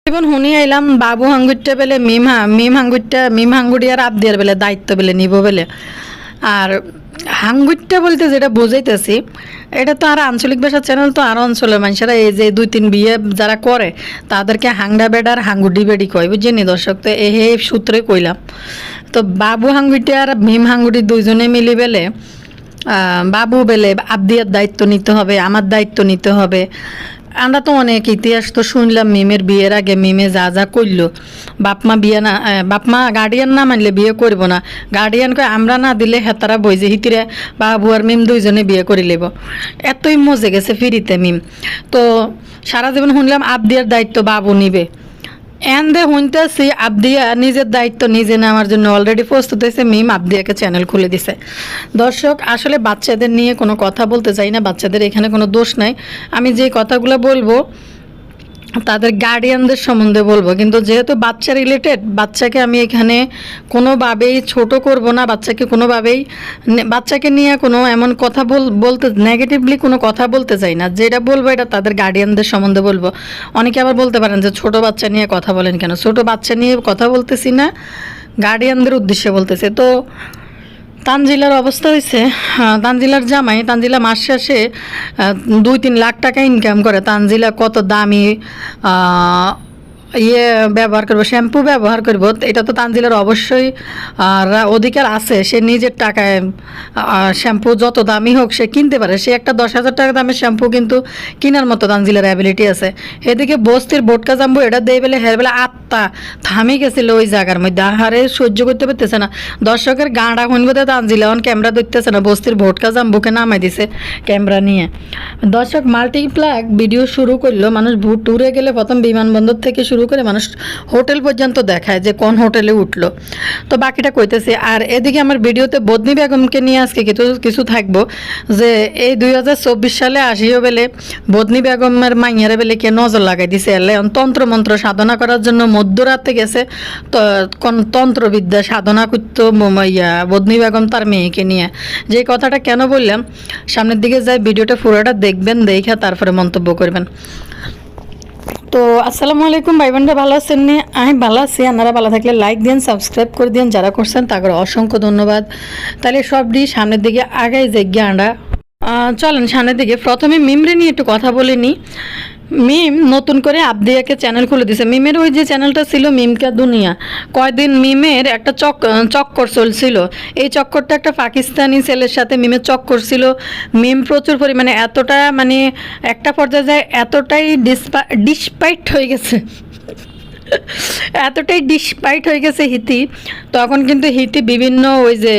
এখন শুনি আইলাম বাবু হাঙ্গুরটা বেলে মিম হাঙ্গুড়িয়ার আবদিয়ার বেলে দায়িত্ব বেলে নিব বেলে। আর হাঙ্গুরটা বলতে যেটা বুঝাইতেছি, এটা তো আর আঞ্চলিক ভাষার চ্যানেল, তো আর অঞ্চলের মানুষেরা এই যে 2-3 বিয়ে যারা করে তাদেরকে হাংডা বেডার হাঙ্গুডি বেডি কয়, বুঝছেন দর্শক। তো এই সূত্রে কইলাম। তো বাবু হাঙ্গুরটা আর মিম হাঙ্গুড়ি দুইজনে মিলি বেলে বাবু বেলে আবদিয়ার দায়িত্ব নিতে হবে, আমার দায়িত্ব নিতে হবে। আমরা তো অনেক ইতিহাস তো শুনলাম, মিমের বিয়ের আগে মিমে যা যা করলো, বাপমা বিয়ে না, বাপমা গার্ডিয়ান না মানলে বিয়ে করবো না, গার্ডিয়ান কয় আমরা না দিলে হেতারা বই যে হিতিরে বাবু আর মিম দুইজনে বিয়ে করে নেব। এতই মজে গেছে ফিরিতে মিম। তো সারা জীবন শুনলাম আবদিয়ার দায়িত্ব বাবু নিবে, এন্দে শুনতেছি আবদিয়া নিজের দায়িত্ব নিজে নেওয়ার জন্য অলরেডি প্রস্তুত হয়েছে। মিম আবদিয়াকে চ্যানেল খুলে দিছে। দর্শক, আসলে বাচ্চাদের নিয়ে কোনো কথা বলতে চাই না, বাচ্চাদের এখানে কোনো দোষ নাই। আমি যে কথাগুলো বলবো তাদের গার্ডিয়ানদের সম্বন্ধে বলবো, কিন্তু যেহেতু বাচ্চা রিলেটেড, বাচ্চাকে আমি এখানে কোনোভাবেই ছোট করব না, বাচ্চাকে কোনোভাবেই বাচ্চাকে নিয়ে কোনো এমন কথা বলতে নেগেটিভলি কোনো কথা বলতে চাই না। যেটা বলবো এটা তাদের গার্ডিয়ানদের সম্বন্ধে বলবো। অনেকে আবার বলতে পারেন যে ছোট বাচ্চা নিয়ে কথা বলেন কেন? ছোট বাচ্চা নিয়ে কথা বলতেছি না, গার্ডিয়ানদের উদ্দেশ্যে বলতেছে। তো তানজিলার অবস্থা হয়েছে, তানজিলার জামাই, তানজিলা মাস শেষে 2-3 লাখ টাকা ইনকাম করে। তানজিলা কত দামি ব্যবহার করবো, শ্যাম্পু ব্যবহার করবো, এটা তো তানজিলার অবশ্যই অধিকার আছে। সে নিজের টাকায় শ্যাম্পু যত দামি হোক সে কিনতে পারে। সে একটা 10,000 টাকা দামের শ্যাম্পু কিন্তু কেনার মতো তানজিলার অ্যাবিলিটি আছে। এদিকে বস্তির বোটকা জাম্বু এটা দিয়ে বেলে হের বেলা আত্মা থামি গেছিল ওই জায়গার মধ্যে, আহারে সহ্য করতে পারতেছে না। দর্শকের গাঁড়া শুনবোতে তানজিলা এখন ক্যামেরা ধরতেছে না, বস্তির ভোটকা জাম্বুকে নামাই দিছে ক্যামেরা নিয়ে। দর্শক, মাল্টিপ্লাক ভিডিও শুরু করলো। মানুষ ট্যুরে গেলে প্রথম বিমানবন্দর থেকে শুরু করে মানুষ হোটেল পর্যন্ত দেখায় যে কোন হোটেলে উঠলো। তো বাকিটা কইতেছে। আর এদিকে আমার ভিডিওতে বদনি বেগমকে নিয়ে আজকে কিছু থাকবো, যে এই 2024 সালে আসিও বেলে বদনি বেগমের মাইয়ারে বেলে কে নজর লাগাই দিছে। এলে তন্ত্র মন্ত্র সাধনা করার জন্য মধ্যরাতে গেছে, তো কোন তন্ত্রবিদ্যা সাধনা করতো বদনি বেগম তার মেয়েকে নিয়ে। যে কথাটা কেন বললাম, সামনের দিকে যাই, ভিডিওটা পুরোটা দেখবেন, দেখে তারপরে মন্তব্য করবেন। তো আসসালামু আলাইকুম ভাই বোনরা, ভালো আছেন নি? আমি ভালো আছি। আপনারা ভালো থাকলে লাইক দিন, সাবস্ক্রাইব করে দিন, যারা করছেন তাদের অসংখ্য ধন্যবাদ। তাহলে সবটি সামনের দিকে আগাই যাই আমরা। চলেন সামনের দিকে। প্রথমে মিমরে নিয়ে একটু কথা বলে নিই। মিম নতুন করে আবদিয়াকে চ্যানেল খুলে দিছে। মিমের ওই যে চ্যানেলটা ছিল মিমকা দুনিয়া, কয়দিন মিমের একটা চক্কর চলছিল। এই চক্করটা একটা পাকিস্তানি ছেলের সাথে মিমের চক্কর ছিল। মিম প্রচুর পরিমাণে এতটা একটা পর্যায়ে যায় এতটাই ডিসপাইট হয়ে গেছে, এতটাই ডিসপাইট হয়ে গেছে হিতি। তখন কিন্তু হিতি বিভিন্ন ওই যে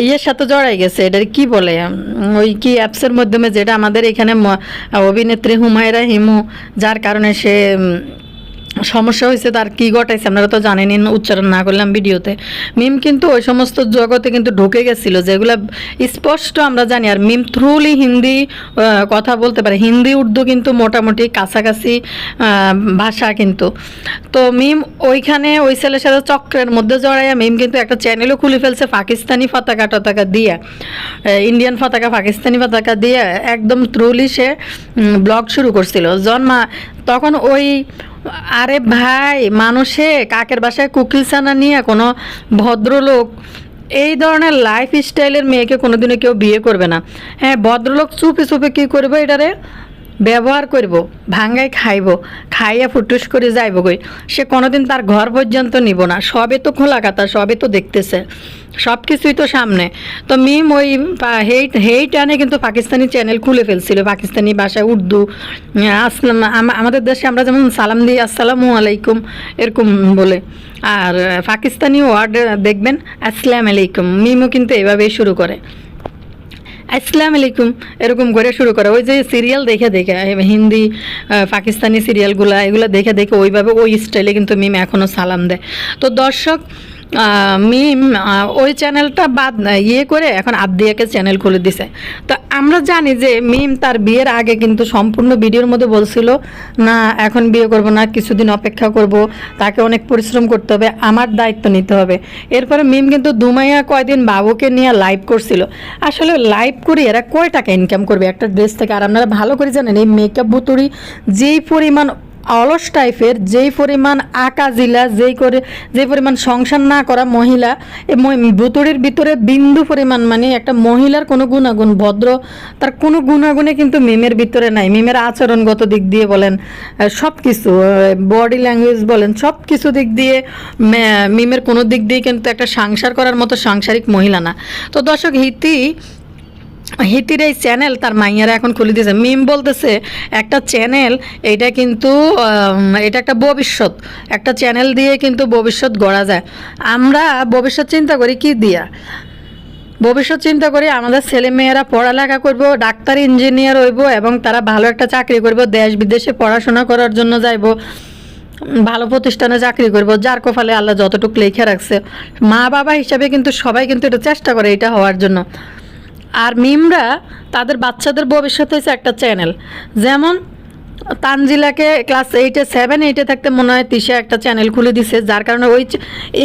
ইয়ের সাথে জড়াই গেছে, এটা কি বলে, ওই কি অ্যাপসের মাধ্যমে, যেটা আমাদের এখানে অভিনেত্রী হুমায়রা হিমু, যার কারণে সে সমস্যা হয়েছে, তার কি ঘটাইছে আপনারা তো জানেনই, উচ্চারণ না করলাম ভিডিওতে। মিম কিন্তু ওই সমস্ত জগতে কিন্তু ঢুকে গেছিল, যেগুলো স্পষ্ট আমরা জানি। আর মিম থ্রুলি হিন্দি কথা বলতে পারে, হিন্দি উর্দু কিন্তু মোটামুটি কাছাকাছি ভাষা কিন্তু। তো মিম ওইখানে ওই ছেলের সাথে চক্রের মধ্যে জড়াইয়া মিম কিন্তু একটা চ্যানেলও খুলে ফেলছে পাকিস্তানি পতাকা দিয়ে, ইন্ডিয়ান পতাকা পাকিস্তানি পতাকা দিয়ে একদম থ্রুলি সে ব্লগ শুরু করছিল তখন ওই। আরে ভাই, মানুষে কাকের বাসায় কুকিলছানা নিয়ে কোনো ভদ্রলোক এই ধরনের লাইফ স্টাইলের মেয়েকে কোনোদিনও কেউ বিয়ে করবে না। হ্যাঁ, ভদ্রলোক চুপে চুপে কী করবো, এটারে ব্যবহার করব, ভাঙ্গাই খাইয়া ফুটুস করে যাইব গই। সে কোনোদিন তার ঘর পর্যন্ত নিব না। সবে তো খোলা কথা, সবে তো দেখতেছে, সব কিছুই তো সামনে। তো মিম ওই টানে কিন্তু পাকিস্তানি চ্যানেল খুলে ফেলছিল, পাকিস্তানি ভাষায়, উর্দু, আমাদের দেশে আমরা যেমন সালাম দিই আসসালামু আলাইকুম এরকম বলে, আর পাকিস্তানি ওয়ার্ড দেখবেন আসসালামু আলাইকুম। মিমও কিন্তু এভাবেই শুরু করে, আসসালামু আলাইকুম এরকম করে শুরু করে। ওই যে সিরিয়াল দেখে হিন্দি পাকিস্তানি সিরিয়ালগুলো, এগুলো দেখে ওইভাবে ওই স্টাইলে কিন্তু মিম এখনও সালাম দেয়। তো দর্শক, মিম ওই চ্যানেলটা বাদ করে এখন আবদিয়াকে চ্যানেল খুলে দিছে। তো আমরা জানি যে মিম তার বিয়ের আগে কিন্তু সম্পূর্ণ ভিডিওর মধ্যে বলছিল না এখন বিয়ে করব না, কিছুদিন অপেক্ষা করব, তাকে অনেক পরিশ্রম করতে হবে, আমার দায়িত্ব নিতে হবে। এরপরে মিম কিন্তু দুমাইয়া কয়দিন বাবুকে নিয়ে লাইভ করছিল। আসলে লাইভ করে এরা কয় টাকা ইনকাম করবে একটা ড্রেস থেকে? আর আপনারা ভালো করে জানেন এই মেকআপ বুতুরি যেই পরিমাণ অলস টাইপের, যেই পরিমাণ আকাজিলা, যে পরিমাণ সংসার না করা মহিলা, এই ভুতুড়ির ভিতরে বিন্দু পরিমাণ মানে একটা মহিলার কোনো গুণাগুণ, ভদ্র তার কোনো গুণাগুণে কিন্তু মিমের ভিতরে নাই। মিমের আচরণগত দিক দিয়ে বলেন, সব কিছু, বডি ল্যাঙ্গুয়েজ বলেন, সব কিছু দিক দিয়ে মিমের কোনো দিক দিয়ে কিন্তু একটা সংসার করার মতো সাংসারিক মহিলা না। তো দর্শক, হিতির এই চ্যানেল তার মাইয়ারা এখন খুলে দিয়েছে। মিম বলতেছে একটা চ্যানেল, এটা কিন্তু এটা একটা ভবিষ্যৎ, একটা চ্যানেল দিয়ে কিন্তু ভবিষ্যৎ গড়া যায়। আমরা ভবিষ্যৎ চিন্তা করি কি দিয়া? ভবিষ্যৎ চিন্তা করি আমাদের ছেলে মেয়েরা পড়ালেখা করব, ডাক্তার ইঞ্জিনিয়ার হইব এবং তারা ভালো একটা চাকরি করব, দেশ বিদেশে পড়াশোনা করার জন্য যাইব, ভালো প্রতিষ্ঠানে চাকরি করব, যার কপালে আল্লাহ যতটুকু লেখা রাখছে। মা বাবা হিসাবে কিন্তু সবাই কিন্তু এটা চেষ্টা করে এটা হওয়ার জন্য। আর মিমরা তাদের বাচ্চাদের ভবিষ্যৎ হয়েছে একটা চ্যানেল। যেমন তানজিলাকে ক্লাস 7-8 থাকতে মনে হয় তিশা একটা চ্যানেল খুলে দিছে, যার কারণে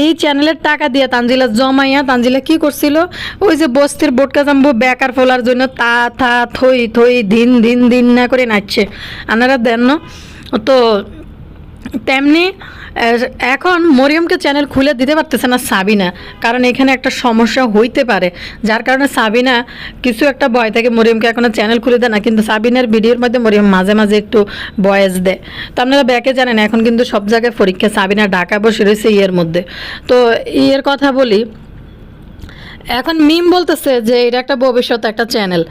এই চ্যানেলের টাকা দিয়ে তানজিলা জমাইয়া তানজিলা কি করছিল, ওই যে বস্তির বোটকা জাম্বু বেকার ফোলার জন্য তা থা থই থই দিন দিন দিন না করে নাচছে। আপনারা দেন না? তো তেমনি এখন মরিয়মকে চ্যানেল খুলে দিতে পারতেছে না সাবিনা, কারণ এখানে একটা সমস্যা হইতে পারে, যার কারণে সাবিনা কিছু একটা ভয় থেকে মরিয়মকে এখনো চ্যানেল খুলে দেয় না। কিন্তু সাবিনার ভিডিওর মধ্যে মরিয়ম মাঝে মাঝে একটু ভয়েস দেয়। তো আপনারা ব্যাকে জানেন এখন কিন্তু সব জায়গায় পরীক্ষা, সাবিনা ঢাকা বসে রয়েছে ইয়ের মধ্যে। তো ইয়ের কথা বলি, এখন মিম বলতেছে যে এটা একটা ভবিষ্যৎ একটা চ্যানেল,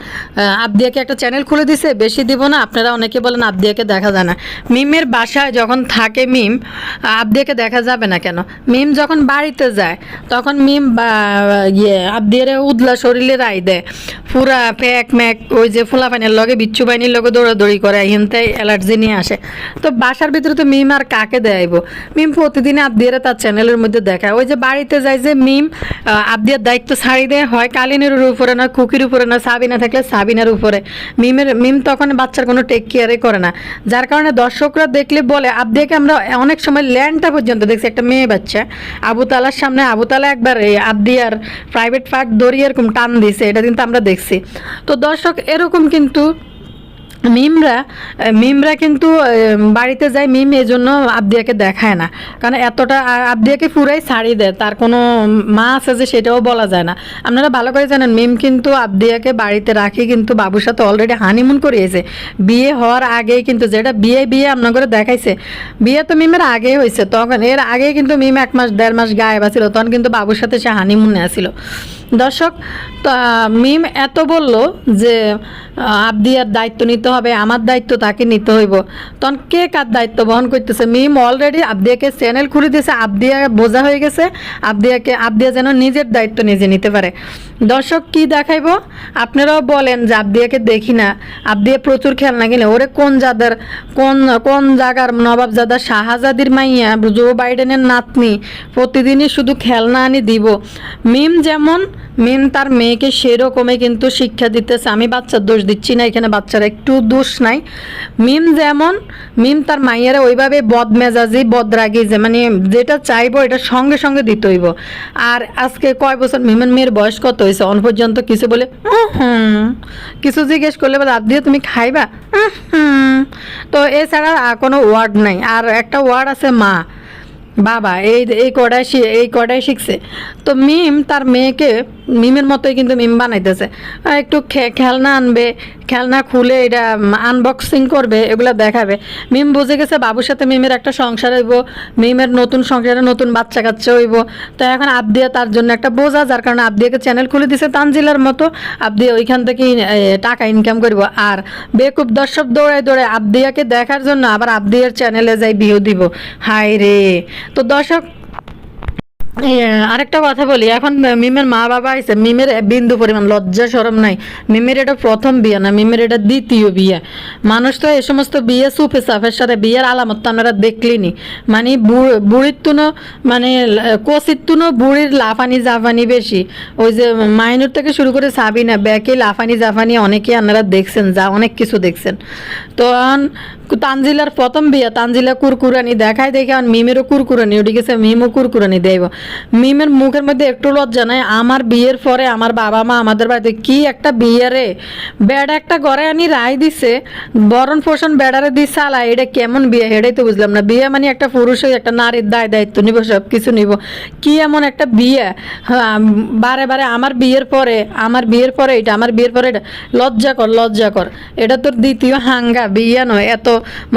আবদিয়াকে একটা চ্যানেল খুলে দিছে, বেশি দিব না। আপনারা অনেকে বলেন আবদিয়াকে দেখা যায় না। মিমের বাসায় যখন থাকে মিম, আবদিয়াকে দেখা যাবে না কেন? মিম যখন বাড়িতে যায় তখন মিম আবদিয়ারে উদলা শরীরে রায় দেয়, পুরা প্যাক ম্যাক, ওই যে ফুলাপানির লগে বিচ্ছু বাহিনীর লগে দৌড়াদৌড়ি করে, হিনতাই অ্যালার্জি নিয়ে আসে। তো বাসার ভিতরে তো মিম আর কাকে দেয়ব? মিম প্রতিদিনে আবদিয়ারে তার চ্যানেলের মধ্যে দেখায়। ওই যে বাড়িতে যায় যে মিম আবদিয়ার দায়িত্ব ছাড়ি দেয়, হয় কালিনের উপরে না খুকির উপরে না, সাবিনা থাকলে সাবিনার উপরে। মিম তখন বাচ্চার কোনো টেক কেয়ারই করে না, যার কারণে দর্শকরা দেখলে বলে আবদিয়াকে আমরা অনেক সময় ল্যান্ডটা পর্যন্ত দেখছি, একটা মেয়ে বাচ্চা আবু তালার সামনে, আবু তালা একবার এই আবদিয়ার প্রাইভেট পার্ট দড়িয়ে এরকম টান দিছে, এটা কিন্তু আমরা দেখছি। তো দর্শক, এরকম কিন্তু মিমরা কিন্তু বাড়িতে যায়, মিম এই জন্য আবদিয়াকে দেখায় না, কারণ এতটা আবদিয়াকে পুরাই ছাড়ি দেয়, তার কোনো মা আছে যে সেটাও বলা যায় না। আপনারা ভালো করে জানেন মিম কিন্তু আবদিয়াকে বাড়িতে রাখি কিন্তু বাবুর সাথে অলরেডি হানিমুন করিয়েছে, বিয়ে হওয়ার আগেই কিন্তু, যেটা বিয়ে আপনাদের দেখাইছে, বিয়ে তো মিমের আগেই হয়েছে, তখন এর আগেই কিন্তু মিম 1 মাস 1.5 মাস গায়েব আছিল, তখন কিন্তু বাবুর সাথে সে হানিমুনে আসছিল। দর্শক, তো মিম এত বলল যে আবদিয়ার দায়িত্ব নিতে হবে, আমার দায়িত্ব তাকে নিতে হইব, তখন কে কার দায়িত্ব বহন করতেছে? মিম অলরেডি আবদিয়াকে চ্যানেল খুলে দিয়েছে, আবদিয়া বোঝা হয়ে গেছে, আবদিয়া যেন নিজের দায়িত্ব নিজে নিতে পারে। দর্শক, কি দেখাইব? আপনারাও বলেন যে আবদিয়াকে দেখি না, আবদিয়া প্রচুর খেলনা কিনে, ওরে কোন জায়গার নবাবজাদা শাহজাদির মাইয়া, জো বাইডেনের নাতনি, প্রতিদিনই শুধু খেলনা আনি দিব। মিম তার মেয়েকে সেরকমই কিন্তু শিক্ষা দিতেছে। আমি বাচ্চার দোষ দিচ্ছি না, এখানে বাচ্চার একটু দোষ নাই। মিম তার মাইয়ারা ওইভাবে বদমেজাজি বদরাগি, যে মানে যেটা চাইবো এটা সঙ্গে সঙ্গে দিতে হইব। আর আজকে কয় বছর মিমের মেয়ের বয়স কত হয়েছে অন পর্যন্ত কিছু বলে কিছু জিজ্ঞেস করলে বলে আবদিয়া তুমি খাইবা, তো এছাড়া কোনো ওয়ার্ড নাই। আর একটা ওয়ার্ড আছে মা বাবা, এই কটাই শিখছে। তো মিম তার মেয়েকে মিমের মতোই কিন্তু মিম বানাইতেছে, একটু খেলনা আনবে, খেলনা খুলে এটা আনবক্সিং করবে, এগুলো দেখাবে। মিম বুঝে গেছে বাবুর সাথে মিমের একটা সংসার হইব, মিমের নতুন সংসারে নতুন বাচ্চা কাচ্চা হইব। তো এখন আবদিয়া তার জন্য একটা বোঝা, যার কারণে আবদিয়াকে চ্যানেল খুলে দিছে তানজিলার মতো, আবদিয়া ওইখান থেকে টাকা ইনকাম করব। আর বেকুব দর্শক দৌড়ায় আবদিয়াকে দেখার জন্য আবার আবদিয়ার চ্যানেলে যাই ভিউ দিব, হাই রে। তো দর্শক, আরেকটা কথা বলি, এখন মিমের মা বাবা আইছে, মিমের বিন্দু পরিমাণ লজ্জা শরম নাই। মিমের এটা প্রথম বিয়ে না, মিমের এটা দ্বিতীয় বিয়ে। মানুষ তো এই সমস্ত বিয়ে সুপে সাফের সাথে বিয়ের আলামত তো আপনারা দেখলেনি, মানে বুড়ির তুনো, মানে কচির তুনো বুড়ির লাফানি জাফানি বেশি। ওই যে মাইনুর থেকে শুরু করে সাবিনা ব্যাকে লাফানি জাফানি অনেকে আপনারা দেখছেন, যা অনেক কিছু দেখছেন। তো তানজিলার প্রথম বিয়ে, তানজিলা কুরকুরানি দেখায় দেখে মিমেরও কুরকুরানি উঠে গেছে, মিমও কুরকুরানি দেব। মিমের মুখের মধ্যে একটু লজ্জা নাই? আমার বিয়ের পরে আমার বাবা মা আমাদের বাড়িতে কি একটা বিয়ে রে, বেড়া একটা ঘরে আনি রায় দিছে, বরণ পোষণ বেড়ারে দিয়ে চালা, এটা কেমন বিয়ে এটাই তো বুঝলাম না। বিয়ে মানে একটা পুরুষের একটা নারীর দায় দায়িত্ব নিব, সব কিছু নিব, কি এমন একটা বিয়ে? হ্যাঁ, বারে বারে আমার বিয়ের পরে এটা, আমার বিয়ের পরে এটা, লজ্জা কর লজ্জা কর। এটা তোর দ্বিতীয় হাঙ্গা, বিয়ে নয়। এত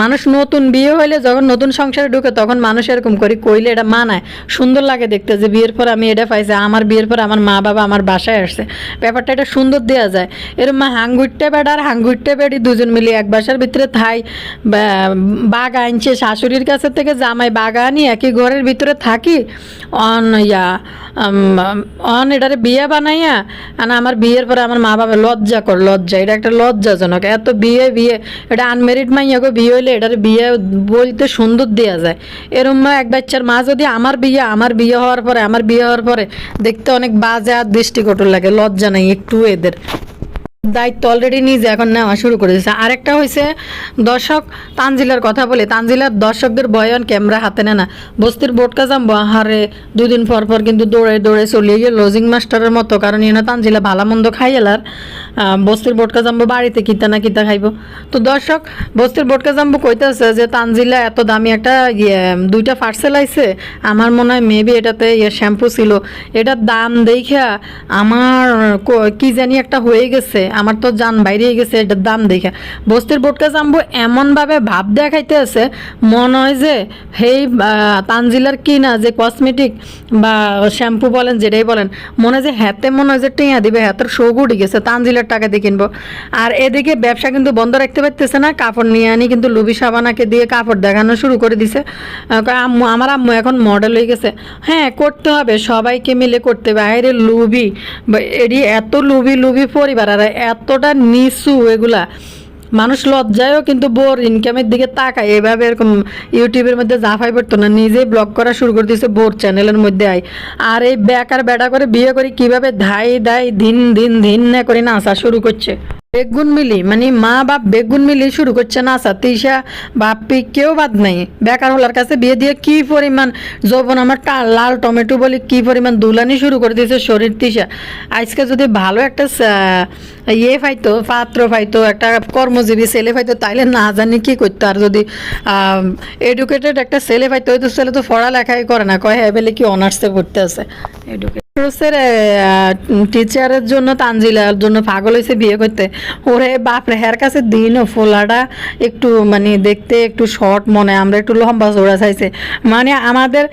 মানুষ নতুন বিয়ে হইলে যখন নতুন সংসারে ঢুকে তখন মানুষ এরকম করি কইলে এটা মানায়, সুন্দর লাগে দেখতে, যে বিয়ের পর আমি এটা পাইছি, আমার বিয়ের পর আমার মা বাবা আমার বাসায় আসছে, ব্যাপারটা এটা সুন্দর দেওয়া যায়। এরকম হাঙ্গুইটে বেড়া আর হাঙ্গুইটে বেড়ি দুজন মিলে এক বাসার ভিতরে থাই, বাগা আনছে শাশুড়ির কাছে থেকে, জামাই বাগা আনি একই ঘরের ভিতরে থাকি, এটারে বিয়ে বানাইয়া। আর আমার বিয়ের পরে আমার মা বাবা লজ্জা কর লজ্জা, এটা একটা লজ্জাজনক। এত বিয়ে বিয়ে, এটা আনমেরিড মাইয়াকে বিয়ে হইলে এটার বিয়ে বলতে সুন্দর দেওয়া যায়। এরম এক বাচ্চার মা যদি আমার বিয়ে হওয়ার পরে দেখতে অনেক বাজে আর দৃষ্টিকটু লাগে, লজ্জা নেই একটু এদের। দায়িত্ব অলরেডি নিজে এখন নেওয়া শুরু করে দিয়েছে। আরেকটা হয়েছে, দর্শক তানজিলার কথা বলে, তানজিলার দর্শকদের বয়ান ক্যামেরা হাতে নেয় না। বস্তির বোটকা যাবো হারে 2 দিন পর পর কিন্তু দৌড়ে দৌড়ে চলে গিয়ে লজিং মাস্টারের মতো, কারণ এনে তানজিলা ভালো মন্দ খাই এলার, বস্তির বোটকা যাবো বাড়িতে কিতা না কিতা খাইব। তো দর্শক বস্তির বোটকা যাবো কইতেছে যে তানজিলা এত দামি একটা 2টা পার্সেল আইছে, আমার মনে হয় মেবি এটাতে শ্যাম্পু ছিল, এটার দাম দেখা আমার কি জানি একটা হয়ে গেছে, আমার তো জান বাইরে গেছে এটার দাম দেখে। বস্তির বোটকা জাম্বু এমনভাবে ভাব দেখাইতে আছে, মনে হয় যে হেই তানজিলার কি না যে কসমেটিক বা শ্যাম্পু বলেন যেটাই বলেন, মনে হয় যে হাতে মনে হয় যে টিয়া দিবে, হাতের শোক উঠে গেছে, তানজিলার টাকা দিয়ে কিনবো। আর এদিকে ব্যবসা কিন্তু বন্ধ রাখতে পারতেছে না, কাপড় নিয়ে আনি কিন্তু লুবি সাবানাকে দিয়ে কাপড় দেখানো শুরু করে দিছে। আমার আম্মু এখন মডেল হয়ে গেছে। হ্যাঁ, করতে হবে, সবাইকে মিলে করতে হবে। আরে লুবি, এটি এত লুবি পরিবার, আর এতটা নিচু এগুলা, মানুষ লজ্জায়ও কিন্তু বোর ইনকামের দিকে তাকায়, এভাবে এরকম ইউটিউবের মধ্যে জাফাই পড়তো না, নিজেই ব্লগ করা শুরু করে দিয়েছে বোর চ্যানেলের মধ্যে আয়। আর এই বেকার বেড়া করে বিয়ে করে কিভাবে ধাই দিন না করে নাচা শুরু করছে, বেগুন মিলি মানে মা বাপ বেগুন মিলি শুরু করছে নাচা। তিশা বাপ্পি কেউ বাদ নাই, বেকার হলার কাছে বিয়ে দিয়ে কি পরিমাণ যৌবন, আমার লাল টমেটো বলি কি পরিমাণ দুলানি শুরু করে দিয়েছে শরীর। তিশা আজকে যদি ভালো একটা পাত্র পাইতো, একটা কর্মজীবী ছেলে পাইতো, তাইলে না জানি কি করতো। আর যদি এডুকেটেড একটা ছেলে পাইতো, ওই তো ছেলে তো পড়ালেখাই করে না, কয় হ্যাঁ বলে কি অনার্সে পড়তে আছে। টিচারের জন্য তানজিলার জন্য পাগল হয়েছে বিয়ে করতে। ওরে বাপরে, হের কাছে দিনও ফোলাটা একটু মানে দেখতে একটু শর্ট মনে, আমরা একটু লম্বা চোড়া চাইছে। মানে আমাদের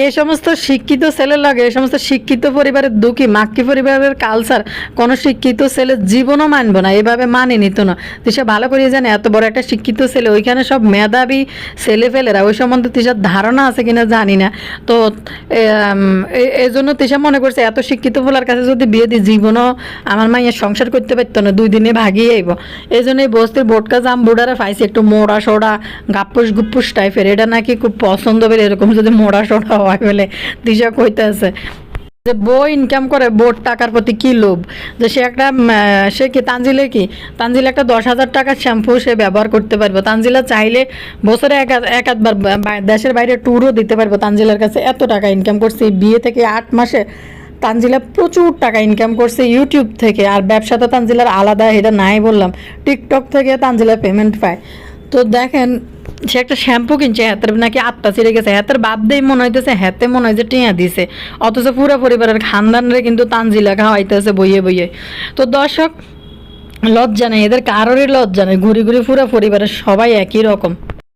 এই সমস্ত শিক্ষিত ছেলের লাগে, এই সমস্ত শিক্ষিত পরিবারের দুঃখী মাক্কি পরিবারের কালচার কোনো শিক্ষিত ছেলে জীবনও মানবো না, এভাবে মানে নিত না। তিশা ভালো করে জানে এত বড় একটা শিক্ষিত ছেলে, ওইখানে সব মেধাবী ছেলে ফেলেরা, ওই সম্বন্ধে তিশার ধারণা আছে কিনা জানি না। তো এই জন্য তিশা মনে করছে এত শিক্ষিত বলার কাছে যদি বিয়ে দিই জীবনও আমার মাইয়ের সংসার করতে পারতো না, 2 দিনে ভাগিয়ে আইব। এই জন্য এই বস্তির বোটকা জাম্বুডারে পাইছে একটু মোড়া সোড়া গাপ্পুস গুপ্পুস টাইপের, এটা নাকি খুব পছন্দ করে, এরকম যদি মোড়া সোড়া হয় বলে দিশা কইতে আছে। যে বউ ইনকাম করে, বোর টাকার প্রতি কি লোভ, যে সে কি তানজিলা একটা 10,000 টাকার শ্যাম্পু সে ব্যবহার করতে পারবো। তানজিলা চাইলে বছরে একবার দেশের বাইরে ট্যুরও দিতে পারবো। তানজিলার কাছে এত টাকা ইনকাম করছে বিয়ে থেকে 8 মাসে, তানজিলা প্রচুর টাকা ইনকাম করছে ইউটিউব থেকে। আর ব্যবসা তো তানজিলার আলাদা, এটা নাই বললাম, টিকটক থেকে তানজিলা পেমেন্ট পায়। তো দেখেন সে একটা শ্যাম্পু কিনছে, হাতের নাকি আত্মা ছিঁড়ে গেছে, হাতের বাপ দিয়ে মনে হইতেছে, হাতে মনে হয় যে টিয়া দিছে, অথচ পুরো পরিবারের খানদানরে কিন্তু তানজিলা খাওয়াইতেছে বইয়ে বইয়ে। তো দর্শক লজ্জা নেই এদের, কারোরই লজ্জা নেই, ঘুরি পুরো পরিবারের সবাই একই রকম।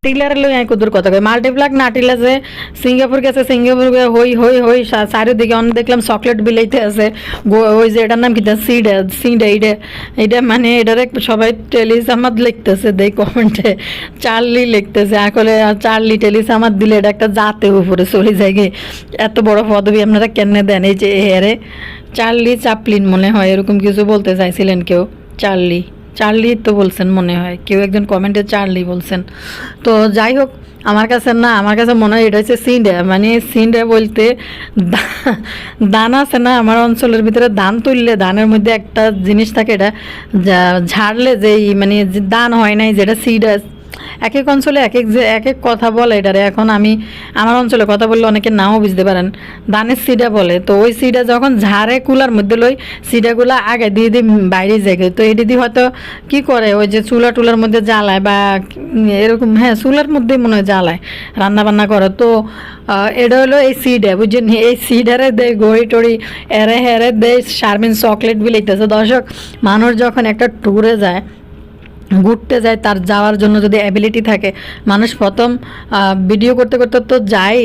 টিলার লই আমি কুদুর কথা কই, মাল্টিপ্লাক নাটিলা যে সিঙ্গাপুর গেছে, সিঙ্গাপুর হই চারিদিকে অনেক দেখলাম চকলেট বিলাইতে আছে। ওই যে এটার নাম কি সিডা এইটা মানে এটারে সবাই টেলিসামাদ লিখতেছে, দেই কমেন্টে চার্লি লিখতেছে, আসলে চার্লি টেলিসামাদ দিলে এটা একটা জাতে উপরে চলে যায় গে, এত বড় পদবি আপনারা কেনে দেন? এই যে হেরে চার্লি চাপলিন মনে হয় এরকম কিছু বলতে চাইছিলেন কেউ, চার্লি তো বলছেন মনে হয়, কেউ একজন কমেন্টে চার্লি বলছেন। তো যাই হোক, আমার কাছে মনে হয় এটা হচ্ছে সিন্ডা, মানে সিন্ডা বলতে দান আছে না আমার অঞ্চলের ভিতরে, ধান তুললে ধানের মধ্যে একটা জিনিস থাকে, এটা ঝাড়লে যেই মানে দান হয় নাই, যেটা সিডা এক এক অঞ্চলে এক এক যে এক এক কথা বলে এটারে। এখন আমি আমার অঞ্চলে কথা বললে অনেকে নাও বুঝতে পারেন, ধানের সিডা বলে। তো ওই সিডা যখন ঝাড়ে কুলার মধ্যে লই, সিডাগুলো আগে দিয়ে দিয়ে বাইরে যায়। তো এটি দিয়ে হয়তো কি করে ওই যে চুলা টুলার মধ্যে জ্বালায় বা এরকম, হ্যাঁ চুলার মধ্যেই মনে হয় জ্বালায়, রান্না বান্না করে। তো এটা হলো এই সিডা, বুঝছেন, এই সিডারে দেয় গড়ি টড়ি, এরে হেরে দেয় শারমিন চকলেট বিলাইতেছে। দর্শক, মানুষ যখন একটা ট্যুরে যায়, ঘুরতে যায়, তার যাওয়ার জন্য যদি অ্যাবিলিটি থাকে, মানুষ প্রথম ভিডিও করতে করতে তো যায়,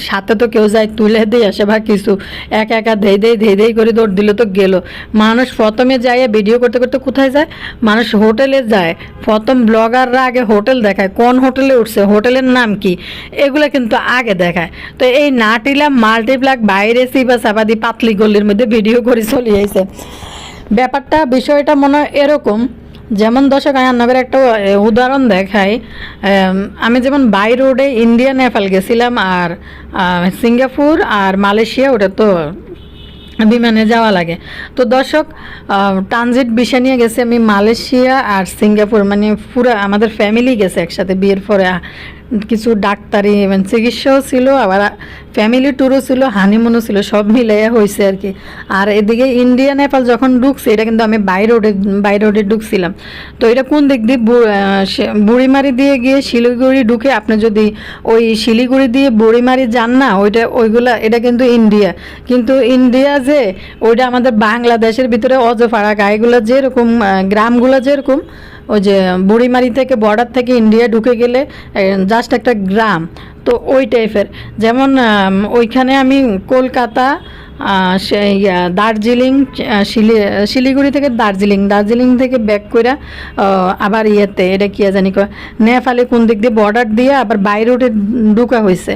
সাথে তো কেউ যায় তুলে দিয়ে আসে বা কিছু, একা একা ধেই করে দৌড় দিল তো গেল। মানুষ প্রথমে যায় ভিডিও করতে করতে কোথায় যায়, মানুষ হোটেলে যায়। প্রথম ব্লগাররা আগে হোটেল দেখায়, কোন হোটেলে উঠছে, হোটেলের নাম কি, এগুলো কিন্তু আগে দেখায়। তো এই নাটিলা মাল্টিপ্লাক বাইরে সিবা সাবাদি পাতলি গল্লির মধ্যে ভিডিও করে চলে আইছে। ব্যাপারটা বিষয়টা মনে হয় এরকম, যেমন দর্শক আমি আপনাদের একটা উদাহরণ দেখাই। আমি যেমন বাই রোডে ইন্ডিয়া নেপাল গেছিলাম, আর সিঙ্গাপুর আর মালয়েশিয়া, ওটা তো বিমানে যাওয়া লাগে। তো দর্শক, ট্রানজিট ভিসা নিয়ে গেছি আমি মালয়েশিয়া আর সিঙ্গাপুর, মানে পুরো আমাদের ফ্যামিলি গেছে একসাথে। বিয়ের পরে কিছু ডাক্তারি মানে চিকিৎসাও ছিল, আবার ফ্যামিলি ট্যুরও ছিল, হানিমুনও ছিল, সব মিলাইয়া হয়েছে আর কি। আর এদিকে ইন্ডিয়া নেপাল যখন ঢুকছে, এটা কিন্তু আমি বাই রোডে ঢুকছিলাম। তো এটা কোন দিক দিয়ে, বুড়িমারি দিয়ে গিয়ে শিলিগুড়ি ঢুকে আপনি যদি ওই শিলিগুড়ি দিয়ে বুড়িমারি যান না, ওইগুলা এটা কিন্তু ইন্ডিয়া। কিন্তু ইন্ডিয়া যে ওইটা আমাদের বাংলাদেশের ভিতরে অজপাড়া গায়েগুলো যেরকম, গ্রামগুলো যেরকম, ওই যে বুড়িমারি থেকে বর্ডার থেকে ইন্ডিয়া ঢুকে গেলে জাস্ট একটা গ্রাম, তো ওই টাইপের। যেমন ওইখানে আমি কলকাতা, সেই দার্জিলিং, শিলিগুড়ি থেকে দার্জিলিং থেকে ব্যাক করে আবার ইয়েতে এটা কি জানি নেপালে কোন দিক দিয়ে বর্ডার দিয়ে আবার বাই রোডে ঢুকা হয়েছে।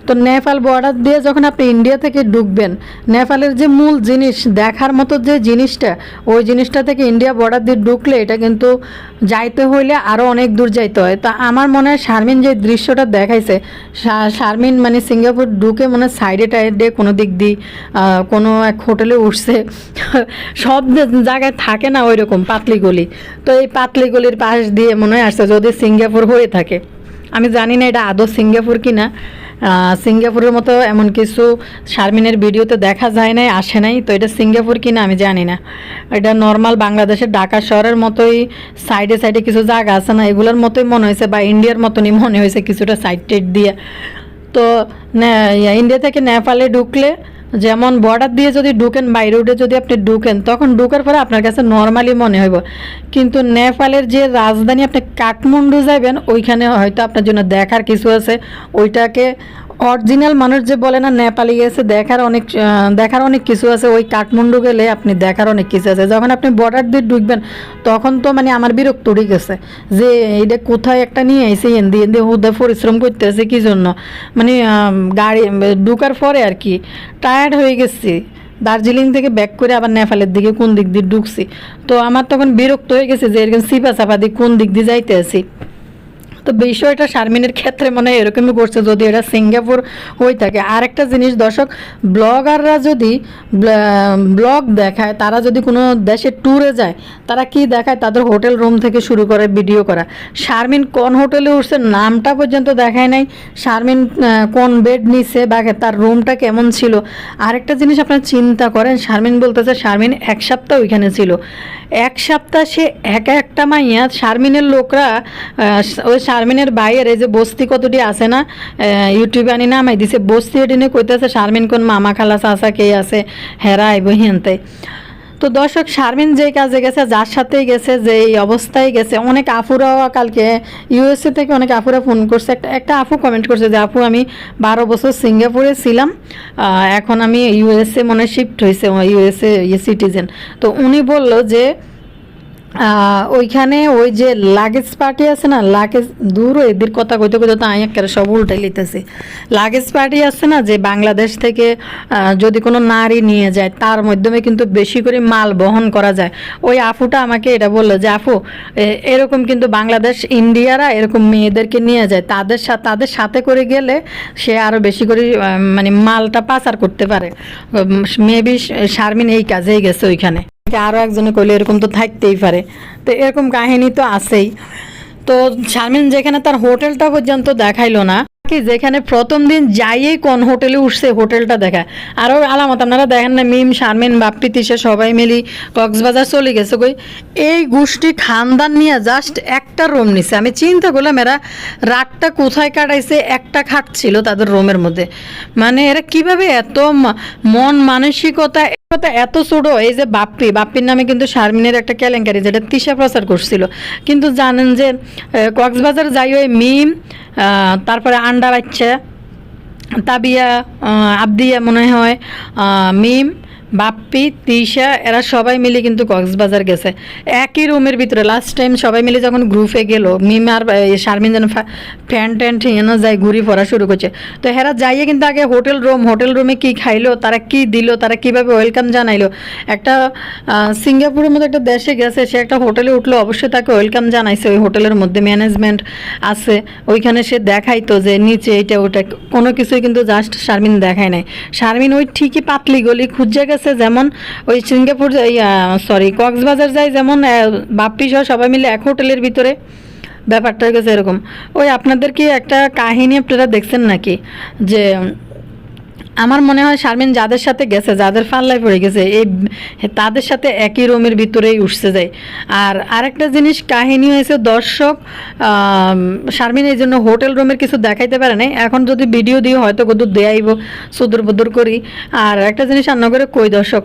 তো নেপাল বর্ডার দিয়ে যখন আপনি ইন্ডিয়া থেকে ঢুকবেন, নেপালের যে মূল জিনিস দেখার মতো যে জিনিসটা, ওই জিনিসটা থেকে ইন্ডিয়া বর্ডার দিয়ে ঢুকলে এটা কিন্তু যাইতে হইলে আরও অনেক দূর যাইতে হয়। তা আমার মনে হয় শারমিন যে দৃশ্যটা দেখাইছে, শারমিন মানে সিঙ্গাপুর ঢুকে মনে হয় সাইডে টাইডে কোনো দিক দিয়ে কোনো এক হোটেলে উঠছে, সব জায়গায় থাকে না ওই রকম পাতলি গলি। তো এই পাতলি গলির পাশ দিয়ে মনে হয় আসছে, যদি সিঙ্গাপুর হয়ে থাকে। আমি জানি না এটা আদৌ সিঙ্গাপুর কিনা, সিঙ্গাপুরের মতো এমন কিছু শারমিনের ভিডিওতে দেখা যায় নাই, আসে নাই। তো এটা সিঙ্গাপুর কিনা আমি জানি না। এটা নর্মাল বাংলাদেশের ঢাকা শহরের মতোই সাইডে সাইডে কিছু জায়গা আছে না, এগুলোর মতোই মনে হয়েছে, বা ইন্ডিয়ার মতনই মনে হয়েছে কিছুটা সাইড টাইড দিয়ে। তো ইন্ডিয়া থেকে নেপালে ঢুকলে যেমন বর্ডার দিয়ে যদি ঢুকেন, বাই রোডে যদি আপনি ঢুকেন, তখন ঢুকার পরে আপনার কাছে নর্মালি মনে হইব। কিন্তু নেপালের যে রাজধানী আপনি কাঠমান্ডু যাবেন, ওইখানে হয়তো আপনার জন্য দেখার কিছু আছে। ওইটাকে অরিজিনাল মানুষ যে বলে না নেপালি গেছে, দেখার অনেক কিছু আছে। ওই কাঠমান্ডু গেলে আপনি দেখার অনেক কিছু আছে। যখন আপনি বর্ডার দিয়ে ঢুকবেন, তখন তো মানে আমার বিরক্ত উঠে গেছে যে এইটা কোথায় একটা নিয়ে এসে এন্দি হুদা পরিশ্রম করতেছে কি জন্য, মানে গাড়ি ঢুকার পরে আর কি টায়ার্ড হয়ে গেছি। দার্জিলিং থেকে ব্যাক করে আবার নেপালের দিকে কোন দিক দিয়ে ঢুকছি, তো আমার তখন বিরক্ত হয়ে গেছে যে এরকম সিপা চাপা দিয়ে কোন দিক দিয়ে যাইতে আছি। তো বিষয়টা শারমিনের ক্ষেত্রে মনে হয় এরকমই করছে, যদি এটা সিঙ্গাপুর হয়ে থাকে। আর একটা জিনিস দর্শক, ব্লগাররা যদি ব্লগ দেখায়, তারা যদি কোনো দেশে ট্যুরে যায়, তারা কি দেখায়, তাদের হোটেল রুম থেকে শুরু করে ভিডিও করা। শারমিন কোন হোটেলে উঠছে নামটা পর্যন্ত দেখায় নাই, শারমিন কোন বেড নিছে বা তার রুমটা কেমন ছিল। আরেকটা জিনিস আপনারা চিন্তা করেন, শারমিন বলতেছে শারমিন 1 সপ্তাহ ওইখানে ছিল। 1 সপ্তাহ সে একটা মাইয়া, শারমিনের লোকরা ওই শারমিনের বাইরে এই যে বস্তি কতটি আছে না, ইউটিউবে আনি নামাই দিছে বস্তি, এটি নিয়ে কইতেছে শারমিন কোন মামা খালা চাচা কে আছে, হেরা আইব হিনতে। তো দর্শক, শারমিন যে কাজে গেছে, যার সাথেই গেছে, যে এই অবস্থায় গেছে, অনেক আপুরাও কালকে ইউএসএ থেকে অনেক আপুরা ফোন করছে। একটা আপু কমেন্ট করছে যে আপু আমি 12 বছর সিঙ্গাপুরে ছিলাম, এখন আমি ইউএসএ মনে শিফট হয়েছে, ইউএসএ সিটিজেন। তো উনি বলল যে ওইখানে ওই যে লাগেজ পার্টি আছে না, লাগেজ দূর এদের কথা কইতে কইতে তো আমি একটা সব উল্টাই লিতেছি। লাগেজ পার্টি আছে না, যে বাংলাদেশ থেকে যদি কোনো নারী নিয়ে যায়, তার মাধ্যমে কিন্তু বেশি করে মাল বহন করা যায়। ওই আফুটা আমাকে এটা বললো যে আপু এরকম কিন্তু বাংলাদেশ ইন্ডিয়ারা এরকম মেয়েদেরকে নিয়ে যায়, তাদের সাথে করে গেলে সে আরও বেশি করে মানে মালটা পাচার করতে পারে। মেবি শারমিন এই কাজেই গেছে ওইখানে। আরও একজনে কইলে এরকম তো থাকতেই পারে। তো এরকম কাহিনী তো আছেই। তো শারমিন যেখানে তার হোটেলটা পর্যন্ত দেখাইলো না, কি যেখানে প্রথম দিন যাইয়েই কোন হোটেলে উঠছে হোটেলটা দেখা। আরও আলামত আপনারা দেখেন না, মিম, শারমিন, বাপ্পি, তিশা সবাই মিলি কক্সবাজার চলে গেছে কই। এই গোষ্ঠী খানদান নিয়ে জাস্ট একটা রুম নিছে। আমি চিন্তা করলাম এরা রাতটা কোথায় কাটাইছে, একটা খাট ছিল তাদের রুমের মধ্যে। মানে এরা কিভাবে এত মন মানসিকতা এত ছোট। এই যে বাপ্পির নামে কিন্তু শারমিনের একটা কেলেঙ্কারি যেটা তিশা প্রচার করছিল। কিন্তু জানেন যে কক্সবাজার যাই ওই মিম, তারপরে আন্ডা বাচ্চা, তাবিয়া, আবদিয়া মনে হয়, মিম, বাপ্পি, তিশা এরা সবাই মিলে কিন্তু কক্সবাজার গেছে একই রুমের ভিতরে। লাস্ট টাইম সবাই মিলে যখন গ্রুপে গেল, মিম আর শারমিন যেন ফ্যান ট্যান্ট এনে যায় ঘুরি পড়া শুরু করছে। তো হেরা যাইয়ে কিন্তু আগে হোটেল রুমে কি খাইলো, তারা কি দিল, তারা কিভাবে ওয়েলকাম জানাইলো। একটা সিঙ্গাপুরের মতো একটা দেশে গেছে, সে একটা হোটেলে উঠলো, অবশ্যই তাকে ওয়েলকাম জানাইছে। ওই হোটেলের মধ্যে ম্যানেজমেন্ট আছে, ওইখানে সে দেখাইতো যে নিচে এইটা ওটা, কোনো কিছুই কিন্তু জাস্ট শারমিন দেখায় নাই। শারমিন ওই ঠিকই পাতলি গলি খুঁজে গেছে, যেমন ওই সিঙ্গাপুর কক্সবাজার যায় যেমন বাপ্পি সহ সবাই মিলে এক হোটেলের ভিতরে, ব্যাপারটা গেছে এরকম। ওই আপনাদের কি একটা কাহিনী আপনারা দেখছেন নাকি, যে আমার মনে হয় শারমিন যাদের সাথে গেছে, যাদের পাল্লায় পড়ে গেছে, এই তাদের সাথে একই রুমের ভিতরেই উঠছে যায়। আর আরেকটা জিনিস কাহিনী হয়েছে, দর্শক শারমিন এই জন্য হোটেল রুমের কিছু দেখাইতে পারে নাই। এখন যদি ভিডিও দিয়ে হয়তো কত দেয়াইব সুদূর বুদুর করি। আর একটা জিনিস রান্না করে কই দর্শক,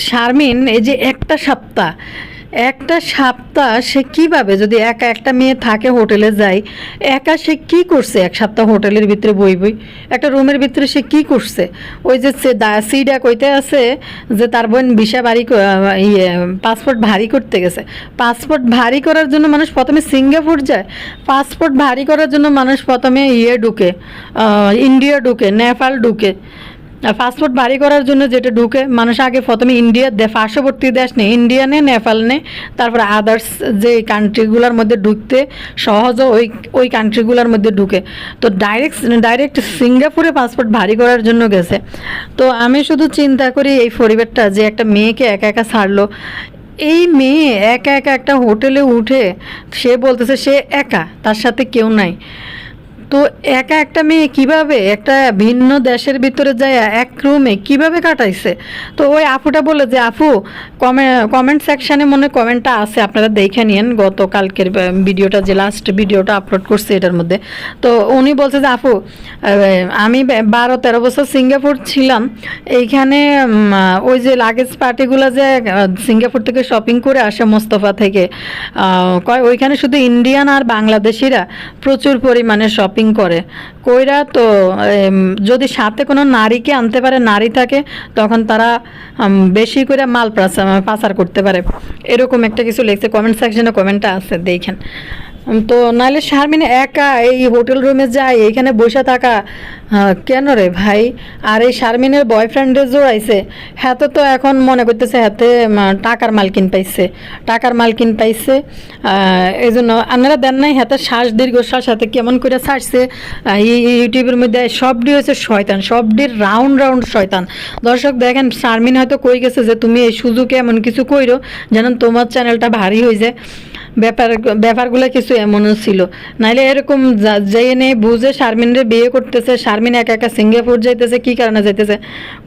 শারমিন এই যে একটা সপ্তাহ সে কিভাবে, যদি একা একটা মেয়ে থাকে হোটেলে যায়, একা সে কি করছে এক সপ্তাহ হোটেলের ভিতরে বই একটা রুমের ভিতরে সে কি করছে। ওই যে সিডা কইতে আছে যে তার বোন ভিসা পাসপোর্ট ভারী করতে গেছে। পাসপোর্ট ভারী করার জন্য মানুষ প্রথমে সিঙ্গাপুর যায়, পাসপোর্ট ভারী করার জন্য মানুষ প্রথমে ঢুকে, ইন্ডিয়া ঢুকে, নেপাল ঢুকে। পাসপোর্ট ভারী করার জন্য যেটা ঢুকে মানুষ আগে প্রথমে ইন্ডিয়ার পার্শ্ববর্তী দেশ নেই, ইন্ডিয়া নে, নেপাল নে, তারপরে আদার্স যে কান্ট্রিগুলোর মধ্যে ঢুকতে সহজ ওই কান্ট্রিগুলোর মধ্যে ঢুকে। তো ডাইরেক্ট সিঙ্গাপুরে পাসপোর্ট ভারী করার জন্য গেছে। তো আমি শুধু চিন্তা করি এই পরিবারটা যে একটা মেয়েকে একা একা ছাড়লো। এই মেয়ে একা একা একটা হোটেলে উঠে সে বলতেছে সে একা, তার সাথে কেউ নাই। তো একা একটা মেয়ে কিভাবে একটা ভিন্ন দেশের ভিতরে যায় এক রুমে কিভাবে কাটাইছে। তো ওই আপুটা বলে যে আপু কমেন্ট সেকশানে মনে কমেন্টটা আছে, আপনারা দেখে নিন গতকালকের ভিডিওটা, যে লাস্ট ভিডিওটা আপলোড করছে এটার মধ্যে। তো উনি বলছে যে আপু আমি 12-13 বছর সিঙ্গাপুর ছিলাম, এইখানে ওই যে লাগেজ পার্টিগুলো যে সিঙ্গাপুর থেকে শপিং করে আসে মোস্তফা থেকে, ওইখানে শুধু ইন্ডিয়ান আর বাংলাদেশিরা প্রচুর পরিমাণে শপিং করে কইরা। তো যদি সাথে কোনো নারীকে আনতে পারে, নারী থাকে, তখন তারা বেশি করে মাল পাচার করতে পারে, এরকম একটা কিছু লিখছে। কমেন্ট সেকশনে কমেন্টটা আছে, দেখেন। তো নাহলে শারমিন একা এই হোটেল রুমে যায়, এইখানে বসে থাকা কেন রে ভাই। আর এই শারমিনের বয়ফ্রেন্ডের জোড়াইছে, হাতে তো এখন মনে করতেছে হাতে টাকার মালকিন পাইছে। এই জন্য আপনারা দেন নাই হাতে শ্বাস, দীর্ঘশ্বাস হাতে কেমন করে ছাড়ছে ইউটিউবের মধ্যে। সবডি হয়েছে শয়তান, সবডির রাউন্ড শয়তান। দর্শক দেখেন, শারমিন হয়তো কই গেছে যে তুমি এই সুযোগে এমন কিছু কইরো যেন তোমার চ্যানেলটা ভারী হয়ে যায়। ব্যাপারগুলো কিছু এমনও ছিল, নাইলে এরকম জেনে বুঝে শারমিনরে বিয়ে করতেছে। শারমিন একা একা সিঙ্গাপুর যাইতেছে, কি কারণে যাইতেছে?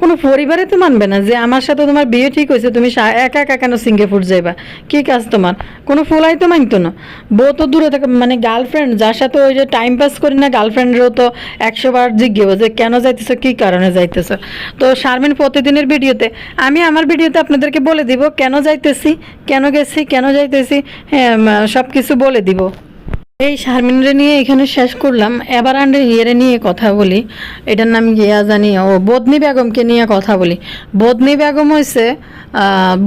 কোনো পরিবারে তো মানবে না যে আমার সাথে তোমার বিয়ে ঠিক হয়েছে, তুমি একা একা কেন সিঙ্গাপুর যাইবা, কি কাজ তোমার? কোনো ফোলাই তো মানতো না। বউ তো দূরে থাকে, মানে গার্লফ্রেন্ড যার সাথে ওই যে টাইম পাস করি না, গার্লফ্রেন্ডেরও তো 100 বার জিজ্ঞেস যে কেন যাইতেছো, কি কারণে যাইতেছো। তো শারমিন প্রতিদিনের ভিডিওতে, আমি আমার ভিডিওতে আপনাদেরকে বলে দিব কেন যাইতেছি, কেন গেছি, কেন যাইতেছি, হ্যাঁ সব কিছু বলে দিব। এই শারমিনরে নিয়ে এখানে শেষ করলাম। এবার ইয়েরে নিয়ে কথা বলি, এটার নাম গিয়া জানি, ও বদনি বেগমকে নিয়ে কথা বলি। বদনি বেগম হয়েছে,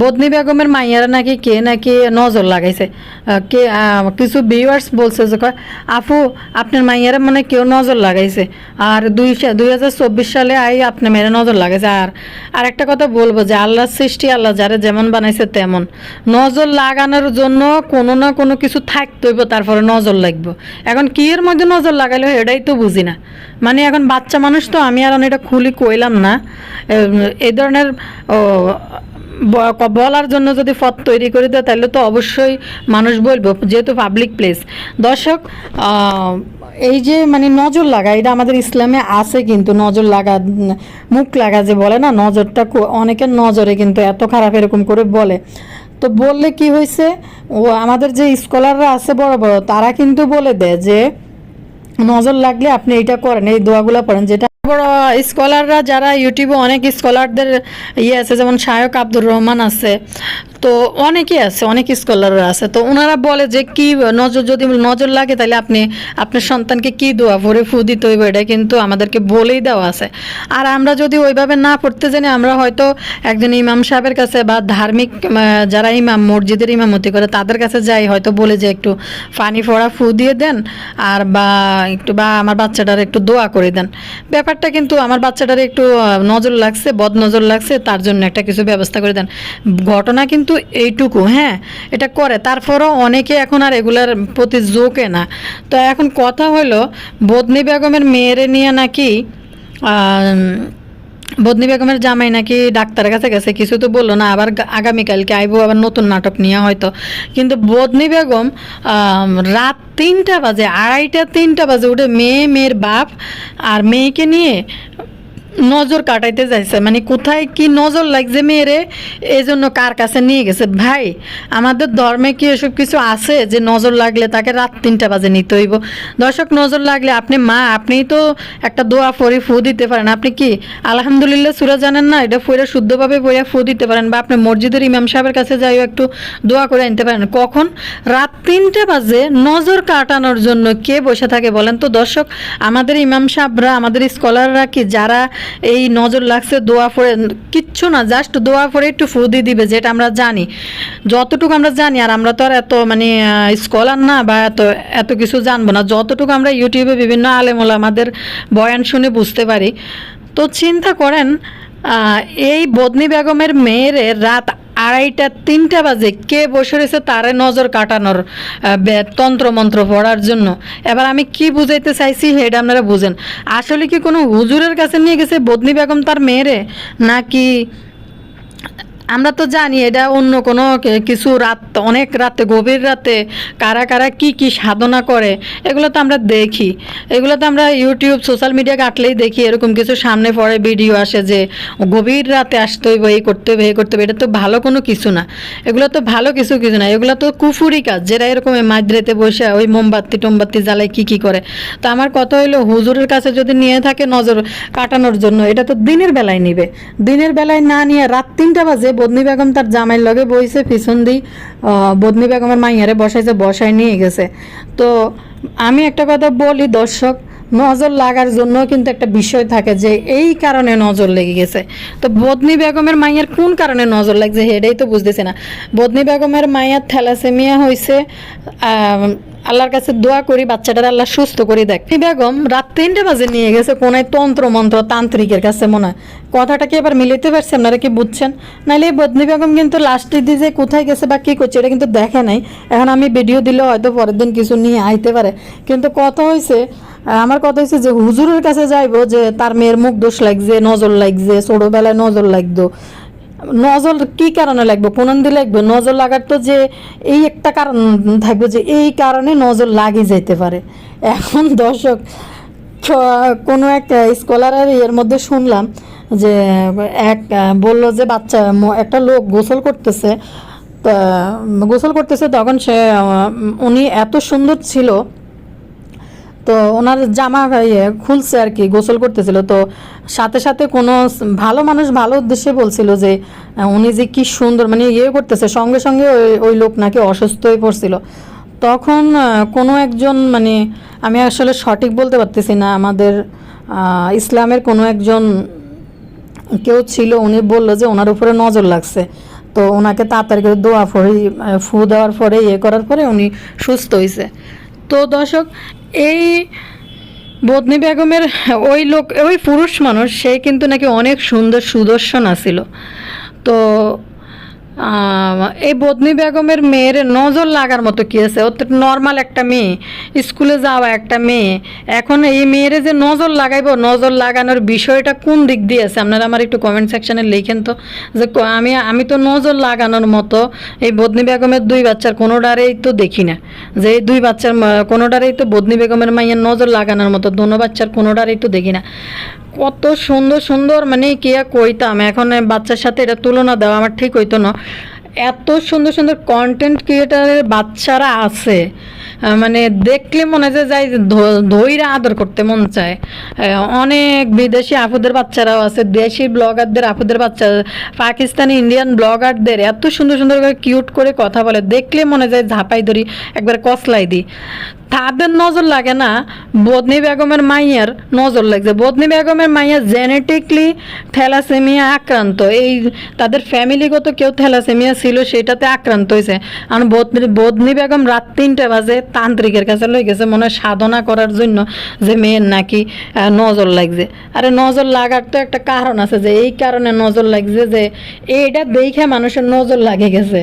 বদনি বেগমের মাইয়ারা নাকি নজর লাগাইছে। কিছু ভিউয়ার্স বলছে যে আপু আপনার মাইয়ারা মানে কেউ নজর লাগাইছে, আর 2024 সালে আপনার মেয়েরা নজর লাগাইছে। আর একটা কথা বলবো যে আল্লাহর সৃষ্টি, আল্লাহ যারা যেমন বানাইছে তেমন, নজর লাগানোর জন্য কোনো না কোনো কিছু থাকতে হইব, তারপরে নজর লাগবো। এখন কি এর মধ্যে নজর লাগাইলো এটাই তো বুঝি না। মানে এখন বাচ্চা মানুষ তো, আমি আর এটা খুলি কইলাম না। এই ধরনের বলার জন্য যদি পথ তৈরি করে দেয় তাহলে তো অবশ্যই মানুষ বলবো, যেহেতু পাবলিক প্লেস। দর্শক, এই যে মানে নজর লাগা, এটা আমাদের ইসলামে আছে, কিন্তু নজর লাগা, মুখ লাগা যে বলে না, নজরটা অনেকের নজরে কিন্তু এত খারাপ এরকম করে বলে। তো বললে কি হয়েছে, ও আমাদের যে স্কলাররা আছে বড় বড়, তারা কিন্তু বলে দেয় যে নজর লাগলে আপনি এইটা করেন, এই দোয়াগুলো পড়েন। যেটা বড় স্কলাররা যারা ইউটিউবে অনেক স্কলারদের আছে, যেমন শায়ক আব্দুর রহমান আছে, তো অনেকেই আছে, অনেক স্কলাররা আছে। তো ওনারা বলে যে কি নজর, যদি নজর লাগে তাহলে আপনি আপনার সন্তানকে কি দোয়া ভরে ফু দিতে হইবে, এটা কিন্তু আমাদেরকে বলেই দেওয়া আছে। আর আমরা যদি ওইভাবে না পড়তে জানি, আমরা হয়তো একজন ইমাম সাহেবের কাছে বা ধার্মিক যারা ইমাম, মসজিদের ইমামতি করে, তাদের কাছে যাই, হয়তো বলে যে একটু পানি ফোড়া ফু দিয়ে দেন, আর বা একটু বা আমার বাচ্চাটার একটু দোয়া করে দেন। ব্যাপারটা কিন্তু আমার বাচ্চাটার একটু নজর লাগছে, বদ নজর লাগছে, তার জন্য একটা কিছু ব্যবস্থা করে দেন। ঘটনা কিন্তু এইটুকু, হ্যাঁ, এটা করে। তারপরও অনেকে এখন আর এগুলার প্রতি ঝোঁকে না। তো এখন কথা হলো, বদনি বেগমের মেয়েরে নিয়ে নাকি বদনি বেগমের জামাই নাকি ডাক্তারের কাছে গেছে, কিছু তো বললো না, আবার আগামীকালকে আইবো আবার নতুন নাটক নিয়ে হয়তো। কিন্তু বদনি বেগম রাত 3টা বাজে, 2:30 বাজে উঠে মেয়ের বাপ আর মেয়েকে নিয়ে নজর কাটাইতে যাইছে। মানে কোথায় কি নজর লাগছে মেয়েরে, এই জন্য কার কাছে নিয়ে গেছে। ভাই, আমাদের ধর্মে কি এসব কিছু আছে যে নজর লাগলে তাকে রাত 3টা বাজে নিতে হইব? দর্শক, নজর লাগলে আপনি মা, আপনিই তো একটা দোয়া ফরি ফু দিতে পারেন। আপনি কি আলহামদুলিল্লাহ সূরা জানেন না? এটা ফইরা শুদ্ধভাবে পড়ে ফু দিতে পারেন, বা আপনি মসজিদের ইমাম সাহেবের কাছে যাইও একটু দোয়া করে আনতে পারেন। কখন রাত 3টা বাজে নজর কাটানোর জন্য কে বসে থাকে বলেন তো? দর্শক, আমাদের ইমাম সাহেবরা, আমাদের স্কলাররা কি যারা এই নজর লাগছে দোয়া পড়ে কিচ্ছু না, জাস্ট দোয়া পড়ে একটু ফু দিয়ে দিবে, যেটা আমরা জানি, যতটুকু আমরা জানি। আর আমরা তো আর এত মানে স্কলার না, বা এত কিছু জানবো না, যতটুকু আমরা ইউটিউবে বিভিন্ন আলেম ওলামাদের বয়ান শুনে বুঝতে পারি। তো চিন্তা করেন, এই বদনি বেগমের মেয়ের রাত 2:30-3টা বাজে কে বসে রয়েছে তারে নজর কাটানোর, তন্ত্রমন্ত্র পড়ার জন্য। এবার আমি কি বুঝাইতে চাইছি সেটা আপনারা বুঝেন। আসলে কি কোনো হুজুরের কাছে নিয়ে গেছে বদনি বেগম তার মেয়েরে, নাকি আমরা তো জানি এটা অন্য কোনো কিছু, রাত অনেক রাতে, গভীর রাতে কারা কারা কি কি সাধনা করে, এগুলো তো আমরা দেখি, এগুলো তো আমরা ইউটিউব সোশ্যাল মিডিয়া ঘাটলেই দেখি, এরকম কিছু সামনে পড়ে ভিডিও আসে যে গভীর রাতে আসতে হইব, এই করতে হবে, এই করতে হবে। এটা তো ভালো কোনো কিছু না, এগুলো তো ভালো কিছু না, এগুলো তো কুফুরি কাজ, যেটা এরকম মাঝরাতে বসে ওই মোমবাতি টোমবাতি জ্বালায় কি কি করে। তো আমার কথা হইলো, হুজুরের কাছে যদি নিয়ে থাকে নজর কাটানোর জন্য, এটা তো দিনের বেলায় নিবে, দিনের বেলায় না নিয়ে রাত 3টা বাজে বদনি বেগম তার জামাইয়ের লগে বইছে, পিছন দিয়ে বদনি বেগমের মাইয়ারে বসাইছে, বসায় নিয়ে গেছে। তো আমি একটা কথা বলি দর্শক, নজর লাগার জন্য কিন্তু একটা বিষয় থাকে যে এই কারণে নজর লেগে গেছে। তো বদনি বেগমের মাইয়ার কোন কারণে নজর লাগছে এটাই তো বুঝতেছে না। বদনি বেগমের মাইয়ার থ্যালাসেমিয়া হয়েছে, আল্লাহর কাছে দোয়া করি বাচ্চাটার আল্লাহ সুস্থ করে দেখ। বেগম রাত 3টা বাজে নিয়ে গেছে কোনায় তন্ত্র মন্ত্র তান্ত্রিকের কাছে, মনে হয় কথাটা কি এবার মিলাইতে পারছে? আপনারা কি বুঝছেন? নাহলে এই বদনি বেগম কিন্তু লাস্টে দিয়ে যে কোথায় গেছে বা কী করছে এটা কিন্তু দেখে নাই। এখন আমি ভিডিও দিলে হয়তো পরের দিন কিছু নিয়ে আইতে পারে, কিন্তু কথা হয়েছে, আমার কথা হয়েছে যে হুজুরের কাছে যাইবো যে তার মেয়ের মুখ দোষ লাগছে, নজর লাগছে, ছোটোবেলায় নজর লাগতো। নজর কি কারণে লাগবে, কোন দিয়ে লাগবে? নজর লাগার তো যে এই একটা কারণ থাকবে যে এই কারণে নজর লাগিয়ে যেতে পারে। এখন দর্শক, কোনো এক স্কলারের এর মধ্যে শুনলাম যে এক বলল যে বাচ্চা একটা লোক গোসল করতেছে, তখন সে উনি এত সুন্দর ছিল, তো ওনার জামা খুলছে আর কি, গোসল করতেছিল, তো সাথে সাথে কোনো ভালো মানুষ ভালো উদ্দেশ্যে বলছিল যে উনি যে কি সুন্দর মানে করতেছে, সঙ্গে সঙ্গে ওই লোক নাকি অসুস্থ হয়ে পড়ছিল। তখন কোনো একজন, মানে আমি আসলে সঠিক বলতে পারতেছি না, আমাদের ইসলামের কোনো একজন কেউ ছিল, উনি বললো যে ওনার উপরে নজর লাগছে, তো ওনাকে তাড়াতাড়ি করে দোয়া পড়ে ফু দেওয়ার পরে করার পরে উনি সুস্থ হয়েছে। তো দর্শক, এই বদনি বেগমের ওই পুরুষ মানুষ, সে কিন্তু নাকি অনেক সুন্দর সুদর্শন আছিল। তো এই বদনি বেগমের মেয়ের নজর লাগার মতো কি আছে? ও তো নর্মাল একটা মেয়ে, স্কুলে যাওয়া একটা মেয়ে। এখন এই মেয়েরে যে নজর লাগাইবো, নজর লাগানোর বিষয়টা কোন দিক দিয়ে আছে আপনারা আমার একটু কমেন্ট সেকশনে লিখেন তো, যে আমি তো নজর লাগানোর মতো এই বদনি বেগমের দুই বাচ্চার কোনোটারেই তো দেখি না, যে এই দুই বাচ্চার কোনোটারেই তো বদনি বেগমের মাইয়ের নজর লাগানোর মতো দোনো বাচ্চার কোনোটারেই তো দেখি না। কত সুন্দর সুন্দর, মানে কি আর কইতাম, এখন বাচ্চার সাথে এটা তুলনা দেওয়া আমার ঠিক হইতো না। এত সুন্দর সুন্দর কন্টেন্ট ক্রিয়েটারের বাচ্চারা আছে, মানে দেখলে মনে হয় যে যাই ধইরা আদর করতে মন চায়। অনেক বিদেশি আপুদের বাচ্চারাও আছে, দেশি ব্লগারদের আপুদের বাচ্চা, পাকিস্তানি ইন্ডিয়ান ব্লগারদের এত সুন্দর সুন্দর করে কিউট করে কথা বলে, দেখলে মনে যায় ঝাঁপাই ধরি একবার কসলাই দিই। তাদের নজর লাগে না, বদনি বেগমের মাইয়ার নজর লাগছে। বদনি বেগমের মাইয়া জেনেটিকলি থ্যালাসেমিয়া আক্রান্ত, এই তাদের ফ্যামিলিগত কেউ থ্যালাসেমিয়া ছিল, সেটাতে আক্রান্ত হয়েছে। আর বদনি বেগম রাত 3টে বাজে তান্ত্রিকের কাছে লই গেছে মনে হয় সাধনা করার জন্য, যে মেয়ের নাকি নজর লাগছে। আরে নজর লাগার তো একটা কারণ আছে, যে এই কারণে নজর লাগছে, যে এইটা দেখে মানুষের নজর লাগে গেছে।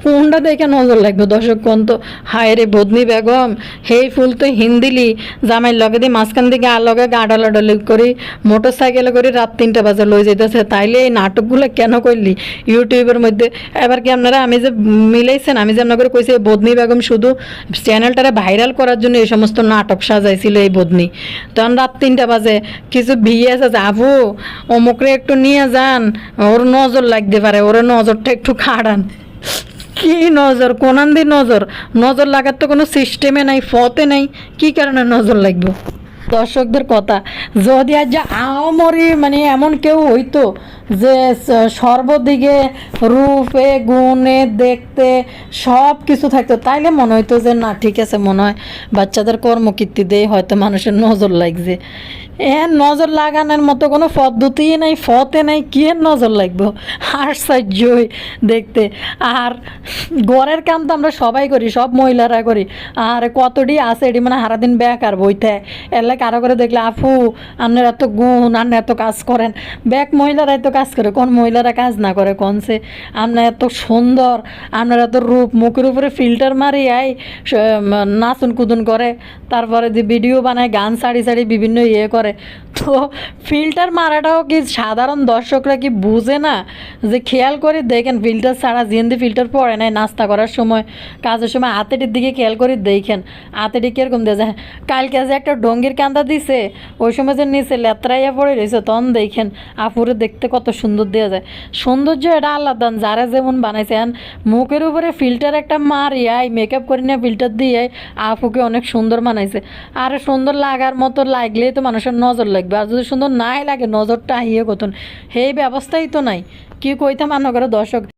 কোনটা দেখে নজর লাগবে দর্শক কোন তো? হায় রে বদনি বেগম, হেই ফুল তো হিন্দিলি জামাই লগে দিয়ে মাঝখান দিকে লগে গাডালাডালি করি মোটর সাইকেলে করে রাত 3টে বাজে লই যেতেছে। তাইলে এই নাটকগুলো কেন করলি ইউটিউবের মধ্যে? এবার কি আপনারা আমি যে মিলাইছেন, আমি যে আপনাকে কইছি এই বদনি বেগম শুধু চ্যানেলটারে ভাইরাল করার জন্য এই সমস্ত নাটক সাজাইছিল এই বদনি। তখন রাত 3টে বাজে কিছু ভিয়ে আছে, যাবো অমুকরে একটু নিয়ে যান, ওর নজর লাগতে পারে, ওর নজরটা একটু খাড়ান। কি নজর, কোনান দি নজর? নজর লাগার তো কোনো সিস্টেমে নাই, ফতে নাই, কি কারণে নজর লাগবে? দর্শকদের কথা, যদি আজ যে আওমরি মানে এমন কেউ হইতো যে সর্বদিকে রূপে গুণে দেখতে সব কিছু থাকতো, তাইলে মনে হইতো যে না ঠিক আছে, মনে হয় বাচ্চাদের কর্মকীর্তি দিয়ে হয়তো মানুষের নজর লাগছে। নজর লাগানোর মতো কোনো পদ্ধতি নাই, ফতে নাই, কি এর নজর লাগবো? আশ্চর্যই দেখতে। আর ঘরের কাম তো আমরা সবাই করি, সব মহিলারা করি। আর কতটি আছে এটি মানে সারাদিন বেকার বইতে এলে কারো করে দেখলে আপু আপনার এত গুণ, আপনার এত কাজ করেন। মহিলারা এত কাজ করে, কোন মহিলারা কাজ না করে কোনছে? আপনার এত সুন্দর, আপনার এত রূপ, মুখের উপরে ফিল্টার মারি আই নাচন কুদুন করে, তারপরে যে ভিডিও বানায়, গান সারি সারি বিভিন্ন করে। তো ফিল্টার মারাটাও কি সাধারণ দর্শকরা কি বুঝে না? যে খেয়াল করে দেখেন, ফিল্টার ছাড়া জিন্দি ফিল্টার পড়ে নাই নাস্তা করার সময়, কাজের সময় হাতেটির দিকে খেয়াল করে দেখেন হাতেটি কীরকম দিয়ে যায়। কালকে যে একটা ডঙ্গির কান্দা দিছে, ওই সময় যে নিচে লেত্রাইয়া পড়ে রয়েছে, তখন দেখেন আপুরে দেখতে কত সুন্দর দেওয়া যায়। সৌন্দর্য এটা আলাদা, যারা যেমন বানাইছেন। মুখের উপরে ফিল্টার একটা মারিয়াই মেকআপ করে নিয়ে ফিল্টার দিয়ে আপুকে অনেক সুন্দর বানাইছে। আর সুন্দর লাগার মতো লাগলেই তো মানুষের নজর লাগবে, আর যদি সুন্দর নাই লাগে নজরটা আহিয়ে কতন, সেই ব্যবস্থাই তো নাই। কি কইতাম মনে করো দর্শক।